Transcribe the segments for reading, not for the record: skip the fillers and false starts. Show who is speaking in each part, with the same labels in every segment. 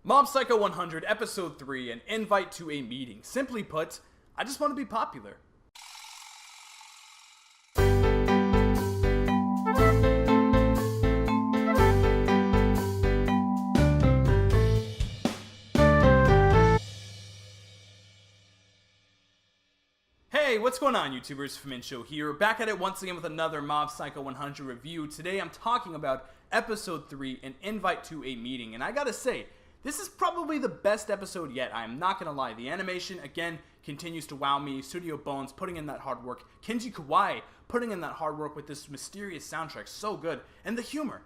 Speaker 1: Mob Psycho 100, Episode 3, An Invite to a Meeting. Simply put, I just want to be popular. Hey, what's going on, YouTubers? Famincho here, back at it once again with another Mob Psycho 100 review. Today I'm talking about Episode 3, An Invite to a Meeting, and I gotta say, this is probably the best episode yet. I'm not gonna lie. The animation, again, continues to wow me. Studio Bones putting in that hard work. Kenji Kawai putting in that hard work with this mysterious soundtrack. So good. And the humor.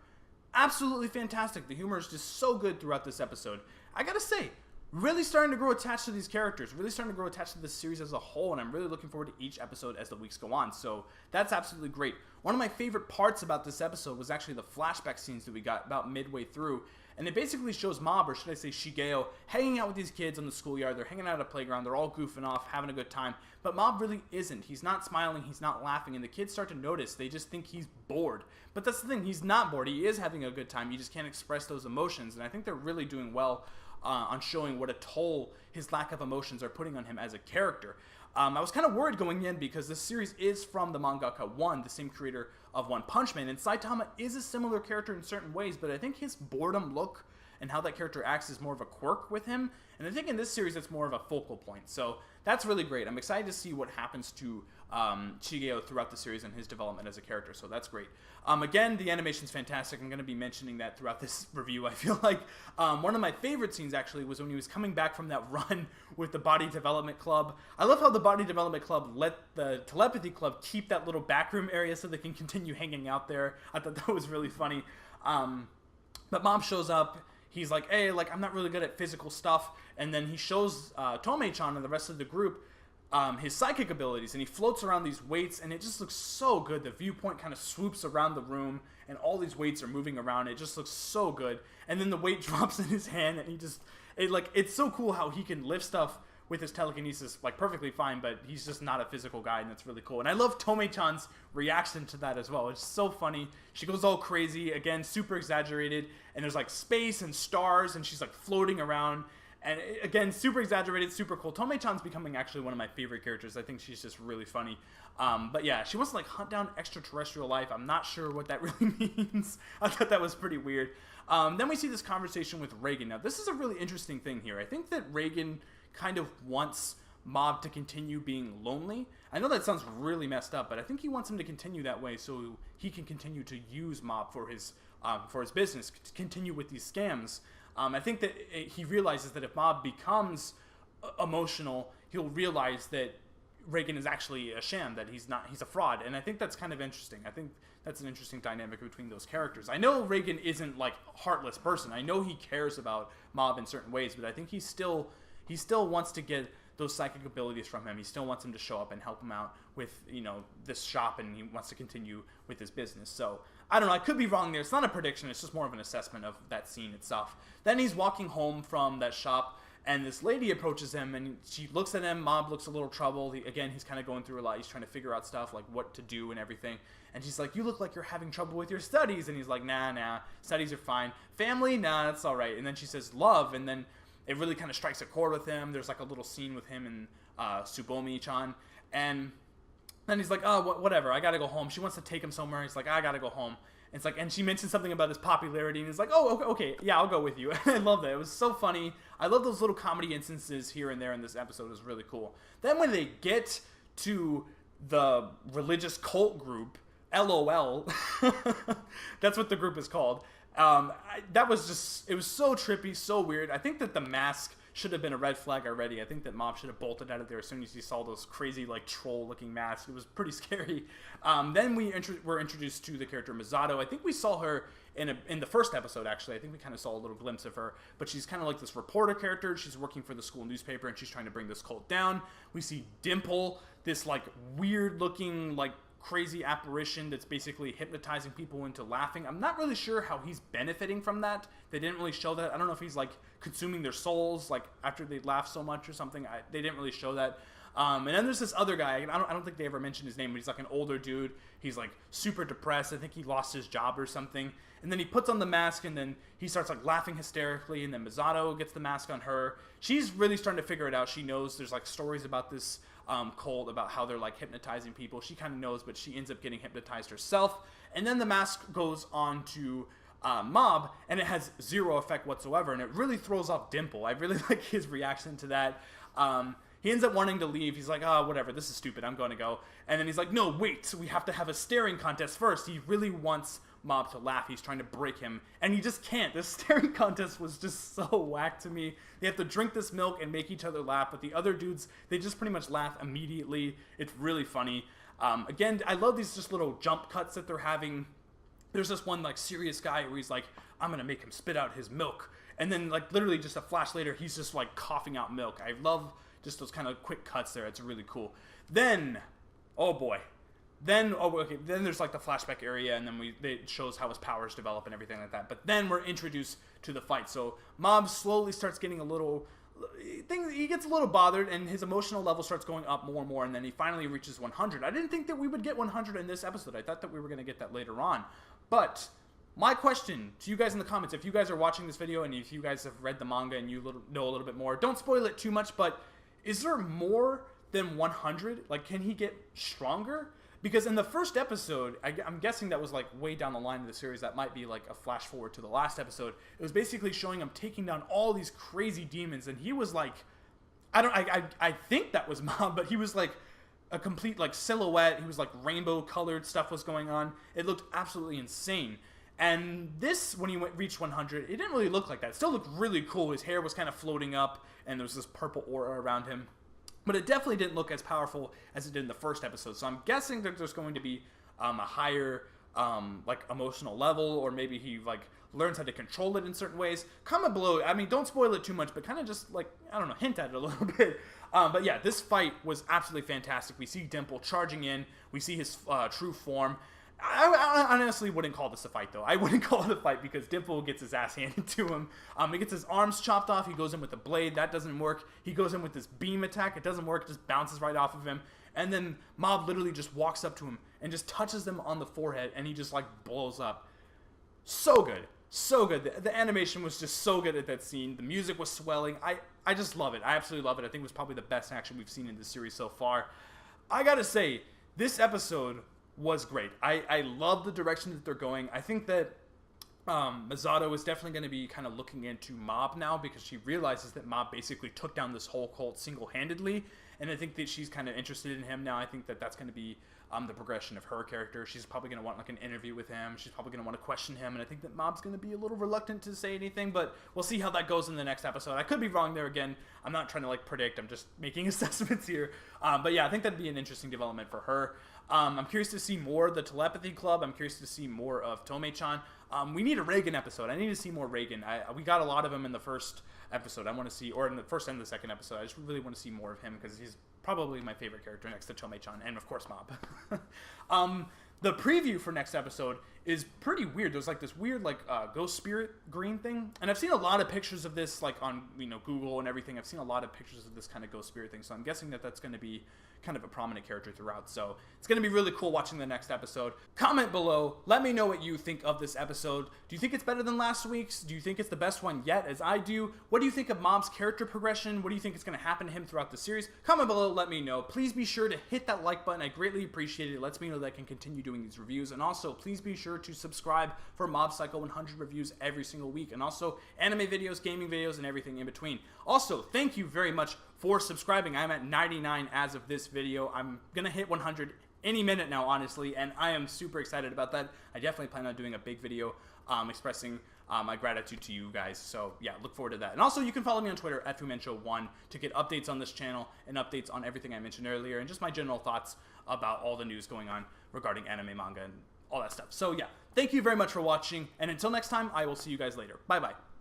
Speaker 1: Absolutely fantastic. The humor is just so good throughout this episode. I gotta say, really starting to grow attached to these characters. Really starting to grow attached to this series as a whole. And I'm really looking forward to each episode as the weeks go on. So that's absolutely great. One of my favorite parts about this episode was actually the flashback scenes that we got about midway through. And it basically shows Mob, or should I say Shigeo, hanging out with these kids on the schoolyard. They're hanging out at a playground. They're all goofing off, having a good time. But Mob really isn't. He's not smiling. He's not laughing. And the kids start to notice. They just think he's bored. But that's the thing. He's not bored. He is having a good time. He just can't express those emotions. And I think they're really doing well on showing what a toll his lack of emotions are putting on him as a character. I was kind of worried going in because this series is from the mangaka One, the same creator of One Punch Man, and Saitama is a similar character in certain ways, but I think his boredom look and how that character acts is more of a quirk with him, and I think in this series it's more of a focal point, so that's really great. I'm excited to see what happens to Shigeo throughout the series and his development as a character, so that's great. Again, the animation's fantastic. I'm going to be mentioning that throughout this review. I feel like one of my favorite scenes actually was when he was coming back from that run with the Body Development Club. I love how the Body Development Club let the Telepathy Club keep that little backroom area so they can continue hanging out there. I thought that was really funny. But Mom shows up. He's like, hey, I'm not really good at physical stuff. And then he shows Tomei-chan and the rest of the group his psychic abilities, and he floats around these weights, and it just looks so good. The viewpoint kind of swoops around the room, and all these weights are moving around. It just looks so good. And then the weight drops in his hand, and he just, it's so cool how he can lift stuff with his telekinesis, perfectly fine, but he's just not a physical guy, and that's really cool. And I love Tomei-chan's reaction to that as well. It's so funny. She goes all crazy, again, super exaggerated, and there's, space and stars, and she's, floating around. And again, super exaggerated, super cool. Tomei-chan's becoming actually one of my favorite characters. I think she's just really funny. But yeah, she wants to hunt down extraterrestrial life. I'm not sure what that really means. I thought that was pretty weird. Then we see this conversation with Reagan. Now, this is a really interesting thing here. I think that Reagan kind of wants Mob to continue being lonely. I know that sounds really messed up, but I think he wants him to continue that way so he can continue to use Mob for his business, to continue with these scams. I think that he realizes that if Mob becomes emotional, he'll realize that Reagan is actually a sham, that he's a fraud, and I think that's kind of interesting. I think that's an interesting dynamic between those characters. I know Reagan isn't a heartless person. I know he cares about Mob in certain ways, but I think he still wants to get those psychic abilities from him. He still wants him to show up and help him out with, this shop, and he wants to continue with his business. So, I don't know, I could be wrong there. It's not a prediction, it's just more of an assessment of that scene itself. Then he's walking home from that shop, and this lady approaches him, and she looks at him. Mob looks a little troubled. Again, he's kind of going through a lot. He's trying to figure out stuff, what to do and everything. And she's like, you look like you're having trouble with your studies. And he's like, nah, studies are fine. Family? Nah, that's all right. And then she says, love, and then it really kind of strikes a chord with him. There's a little scene with him and Tsubomi-chan, and then he's like, oh, whatever, I gotta go home. She wants to take him somewhere. He's like, I gotta go home. And it's and she mentioned something about his popularity, and he's like, oh, okay, yeah, I'll go with you. I love that. It was so funny. I love those little comedy instances here and there in this episode. It was really cool. Then when they get to the religious cult group, LOL, that's what the group is called. It was so trippy, so weird. I think that the mask should have been a red flag already. I think that Mob should have bolted out of there as soon as he saw those crazy, troll-looking masks. It was pretty scary. Then we're introduced to the character Misato. I think we saw her in the first episode, actually. I think we kind of saw a little glimpse of her. But she's kind of like this reporter character. She's working for the school newspaper, and she's trying to bring this cult down. We see Dimple, this, weird-looking, crazy apparition that's basically hypnotizing people into laughing. I'm not really sure how he's benefiting from that. They didn't really show that. I don't know if he's consuming their souls after they laugh so much or something. They didn't really show that. And then there's this other guy. I don't think they ever mentioned his name, but he's like an older dude. He's like super depressed. I think he lost his job or something. And then he puts on the mask, and then he starts like laughing hysterically. And then Misato gets the mask on her. She's really starting to figure it out. She knows there's like stories about this cult, about how they're like hypnotizing people. She kind of knows, but she ends up getting hypnotized herself. And then the mask goes on to Mob, and it has zero effect whatsoever. And it really throws off Dimple. I really like his reaction to that. He ends up wanting to leave. He's like, oh, whatever, this is stupid, I'm going to go. And then he's like, no, wait, we have to have a staring contest first. He really wants Mob to laugh. He's trying to break him, and he just can't. This staring contest was just so whack to me. They have to drink this milk and make each other laugh, but the other dudes, they just pretty much laugh immediately. It's really funny. Again, I love these just little jump cuts that they're having. There's this one, like, serious guy where he's like, I'm going to make him spit out his milk. And then, like, literally just a flash later, he's just, like, coughing out milk. I love just those kind of quick cuts there. It's really cool. Then, oh boy. Then there's like the flashback area, and then it shows how his powers develop and everything like that. But then we're introduced to the fight. So Mob slowly starts getting he gets a little bothered, and his emotional level starts going up more and more, and then he finally reaches 100. I didn't think that we would get 100 in this episode. I thought that we were going to get that later on. But my question to you guys in the comments, if you guys are watching this video and if you guys have read the manga and you know a little bit more, don't spoil it too much, but is there more than 100? Like, can he get stronger? Because in the first episode, I'm guessing that was like way down the line of the series. That might be like a flash forward to the last episode. It was basically showing him taking down all these crazy demons, and he was like, I think that was Mob, but he was like a complete like silhouette. He was like rainbow colored stuff was going on. It looked absolutely insane. And this, when he reached 100, it didn't really look like that. It still looked really cool. His hair was kind of floating up, and there was this purple aura around him. But it definitely didn't look as powerful as it did in the first episode. So I'm guessing that there's going to be a higher like emotional level, or maybe he like learns how to control it in certain ways. Comment below. I mean, don't spoil it too much, but kind of just like, I don't know, hint at it a little bit. But yeah, this fight was absolutely fantastic. We see Dimple charging in. We see his true form. I honestly wouldn't call this a fight, though. I wouldn't call it a fight because Dimple gets his ass handed to him. He gets his arms chopped off. He goes in with the blade. That doesn't work. He goes in with this beam attack. It doesn't work. It just bounces right off of him. And then Mob literally just walks up to him and just touches him on the forehead, and he just, like, blows up. So good. So good. The animation was just so good at that scene. The music was swelling. I just love it. I absolutely love it. I think it was probably the best action we've seen in this series so far. I gotta say, this episode was great. I love the direction that they're going. I think that Misato is definitely going to be kind of looking into Mob now, because she realizes that Mob basically took down this whole cult single-handedly, and I think that she's kind of interested in him now. I think that that's going to be the progression of her character. She's probably going to want like an interview with him. She's probably going to want to question him, and I think that Mob's going to be a little reluctant to say anything, but we'll see how that goes in the next episode. I could be wrong there again. I'm not trying to like predict. I'm just making assessments here. But yeah, I think that'd be an interesting development for her. I'm curious to see more of the Telepathy Club. I'm curious to see more of Tomei-chan. We need a Reagan episode. I need to see more Reagan. We got a lot of him in the first episode. I want to see, or in the first and the second episode. I just really want to see more of him because he's probably my favorite character next to Tomei-chan, and of course Mob. The preview for next episode is pretty weird. There's like this weird like ghost spirit green thing, and I've seen a lot of pictures of this like on Google and everything. I've seen a lot of pictures of this kind of ghost spirit thing, so I'm guessing that that's going to be kind of a prominent character throughout. So it's going to be really cool watching the next episode. Comment below. Let me know what you think of this episode. Do you think it's better than last week's? Do you think it's the best one yet, as I do? What do you think of Mob's character progression? What do you think is going to happen to him throughout the series? Comment below. Let me know. Please be sure to hit that like button. I greatly appreciate it. It lets me know that I can continue doing these reviews. And also, please be sure to subscribe for Mob Psycho 100 reviews every single week. And also, anime videos, gaming videos, and everything in between. Also, thank you very much for subscribing. I'm at 99 as of this video. I'm gonna hit 100 any minute now, honestly, and I am super excited about that. I definitely plan on doing a big video expressing my gratitude to you guys. So yeah, look forward to that. And also, you can follow me on Twitter at FuMenShow1 to get updates on this channel and updates on everything I mentioned earlier, and just my general thoughts about all the news going on regarding anime, manga, and all that stuff. So yeah, thank you very much for watching, and until next time, I will see you guys later. Bye bye.